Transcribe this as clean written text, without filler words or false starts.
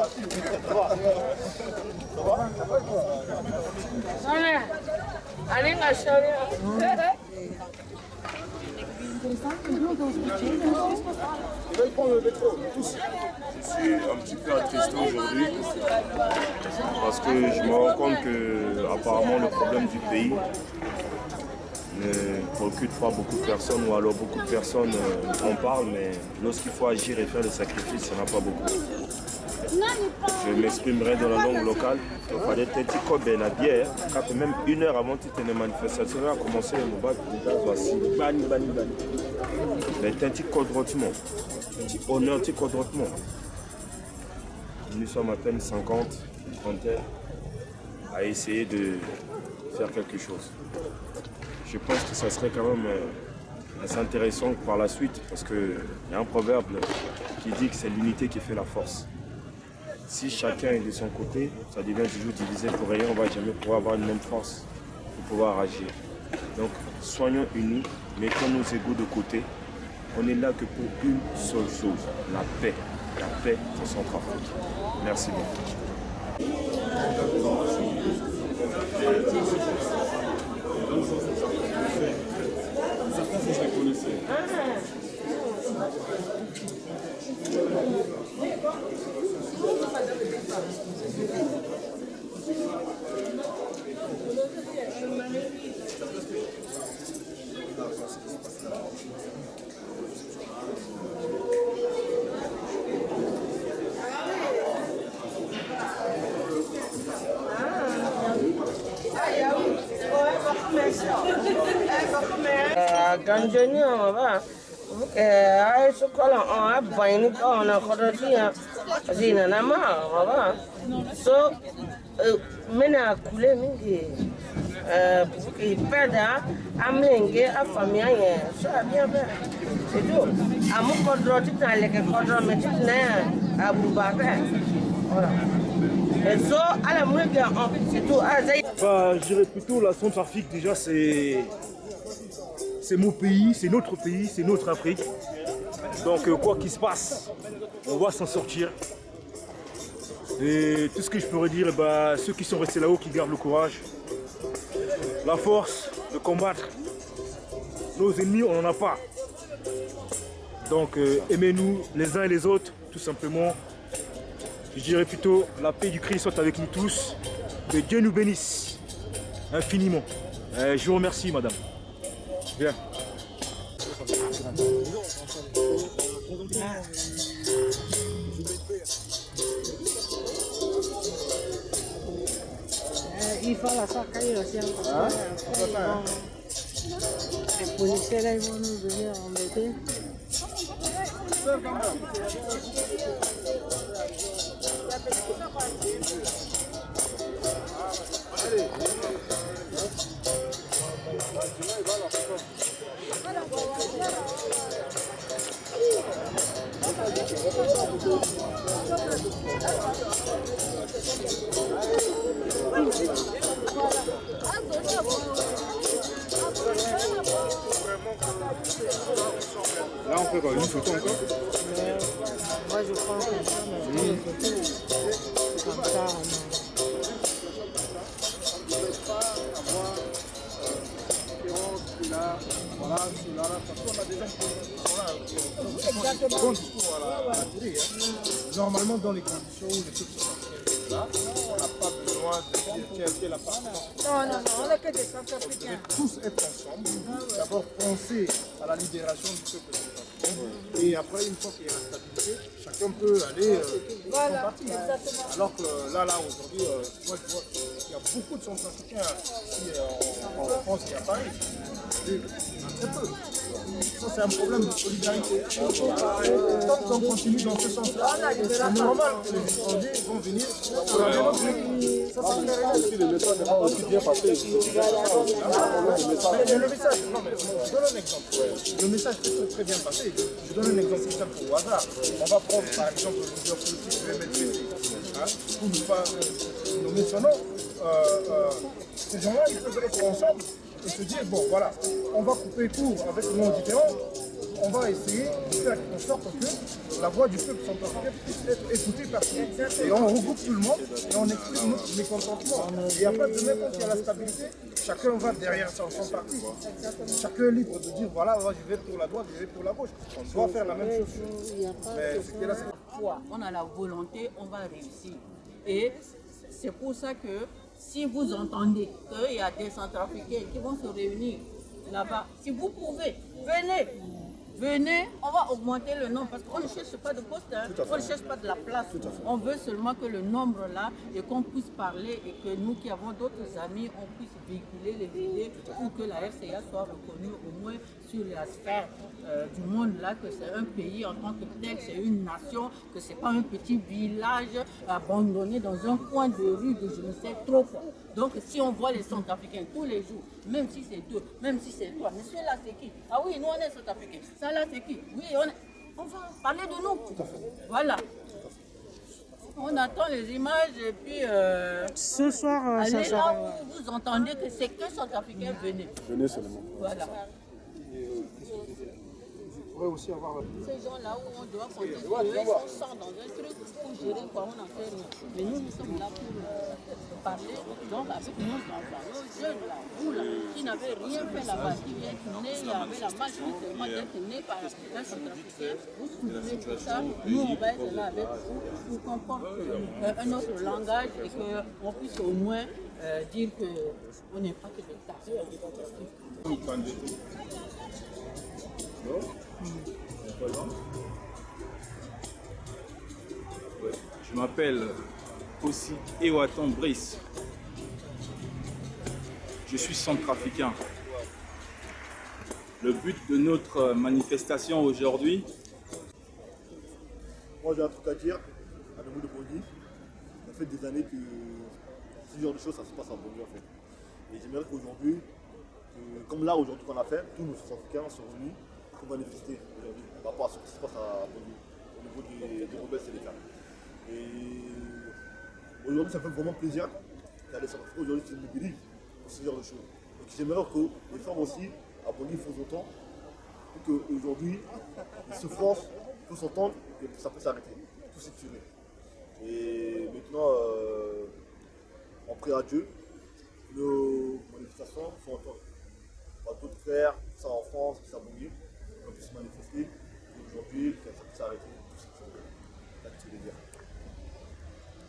Je suis un petit peu attristé aujourd'hui parce que je me rends compte que apparemment le problème du pays ne préoccupe pas beaucoup de personnes, ou alors beaucoup de personnes en parlent, mais lorsqu'il faut agir et faire des sacrifices, il n'y en a pas beaucoup. Je m'exprimerai dans la langue locale. Il fallait être la bière, quand même 1 heure avant toute une manifestation a commencé, on va bani. Mais t'es quadrotement, honneur quadrotement. Nous sommes à peine 50, 30 à essayer de faire quelque chose. Je pense que ça serait quand même assez intéressant par la suite, parce qu'il y a un proverbe qui dit que c'est l'unité qui fait la force. Si chacun est de son côté, ça devient toujours divisé pour rien, on ne va jamais pouvoir avoir une même force pour pouvoir agir. Donc, soyons unis, mettons nos égos de côté. On est là que pour une seule chose, la paix. La paix en Centrafrique. Merci beaucoup. Ganjani ba ai su kala on abaini ko na kodotia zina na ma ba so mena kule mingi qui peda amenge afamia ye so bien bien c'est tout amu kodroti tale ke kodro metit na abuba voilà et so ala muga c'est tout je dirais plutôt la Centrafrique déjà c'est mon pays, c'est notre pays, c'est notre Afrique. Donc quoi qu'il se passe, on va s'en sortir. Et tout ce que je pourrais dire, ceux qui sont restés là-haut, qui gardent le courage, la force de combattre. Nos ennemis, on n'en a pas. Donc aimez-nous les uns et les autres, tout simplement. Je dirais plutôt la paix du Christ soit avec nous tous. Que Dieu nous bénisse infiniment. Je vous remercie, madame. Bien. Il faut la sortir aussi. Les policiers là, ils vont nous venir embêter. Là on peut une photo encore. Moi je prends comme ça, mais je prends une photo. Comme ça, voilà, parce qu'on a des gens qui sont là. Normalement, dans les conditions où les trucs sont là, on n'a pas besoin de dire quelle appartenance. non, on est que des Centrafricains. Tous être ensemble, d'abord penser à la libération du peuple centrafricain. Et après, une fois qu'il y a la stabilité, chacun peut aller son parti. Alors que là aujourd'hui, moi je vois qu'il y a beaucoup de Centrafricains ici en France et à Paris. Très peu. Ça, c'est un problème de solidarité. Tant qu'on continue dans ce sens-là, c'est normal que les étrangers vont venir pour la notre pays. Si le message n'est pas aussi bien passé, mais le message, non mais je donne un exemple. Le message est très bien passé. Je donne un exemple simple au hasard. On va prendre par exemple le leader politique de MLPC. Pour ne pas nommer son nom. Ces gens-là, ils peuvent être ensemble et se dire, bon voilà, on va couper court avec nos différents, on va essayer de faire en sorte que la voix du peuple centrafricain puisse être écoutée partout. Et on regroupe tout le monde et on exprime notre mécontentement. Et après, de même quand il y a la stabilité, chacun va derrière son parti. Chacun est libre de dire voilà, moi, je vais pour la droite, je vais pour la gauche. On doit faire la même chose. Mais ce qui est là, c'est on a la volonté, on va réussir. Et c'est pour ça que si vous entendez qu'il y a des Centrafricains qui vont se réunir là-bas, si vous pouvez, venez, on va augmenter le nombre parce qu'on ne cherche pas de poste, hein, on ne cherche pas de la place. On veut seulement que le nombre là et qu'on puisse parler et que nous qui avons d'autres amis, on puisse véhiculer les idées pour que la RCA soit reconnue au moins sur la sphère du monde là, que c'est un pays en tant que tel, c'est une nation, que c'est pas un petit village abandonné dans un coin de rue de je ne sais trop quoi. Donc si on voit les Centrafricains tous les jours, même si c'est deux, même si c'est trois, mais celui-là c'est qui? Ah oui, nous on est Centrafricains. Ça là c'est qui? Oui, on va parler de nous. Voilà. On attend les images et puis Ce soir, ça allez sera... là où vous entendez que c'est que Centrafricains, venez. venez seulement. Voilà. On pourrait aussi avoir... Ces gens-là où on doit compter sur eux, ils sont sans dans un truc pour gérer quoi, on n'en sait rien. Mais nous sommes là pour parler, donc avec nos enfants, nos jeunes là, vous là, qui n'avaient rien fait là-bas, qui viennent nés, il y avait la malchance seulement d'être nés par un Centrafricain, vous soutenez tout ça, nous on va être là avec vous pour qu'on porte un autre langage et qu'on puisse au moins dire qu'on n'est pas que des tapeurs et des testifs. Je m'appelle aussi Ewaton Brice. Je suis centrafricain. Le but de notre manifestation aujourd'hui, moi j'ai un truc à dire à Nemo de Bondy. Ça fait des années que ce genre de choses ça se passe à Bondy en fait. Et j'aimerais qu'aujourd'hui, comme là aujourd'hui qu'on a fait, tous nos Centrafricains sont venus pour manifester aujourd'hui par rapport à ce qui se passe à Bondy, au niveau des rebelles sénégalais. Et aujourd'hui ça fait vraiment plaisir que les Centrafricains aujourd'hui se mobilisent pour ce genre de choses. Donc j'aimerais que les femmes aussi à Bondy fassent autant pour qu'aujourd'hui ils se forcent pour s'entendre et ça peut s'arrêter, tout s'est tué. Et maintenant on prie à Dieu, nos manifestations sont entendues. On va d'autres faire ça en France, ça va mieux, qu'on puisse manifester, et aujourd'hui ça peut s'arrêter, tout s'est tué. C'est ce que je veux dire.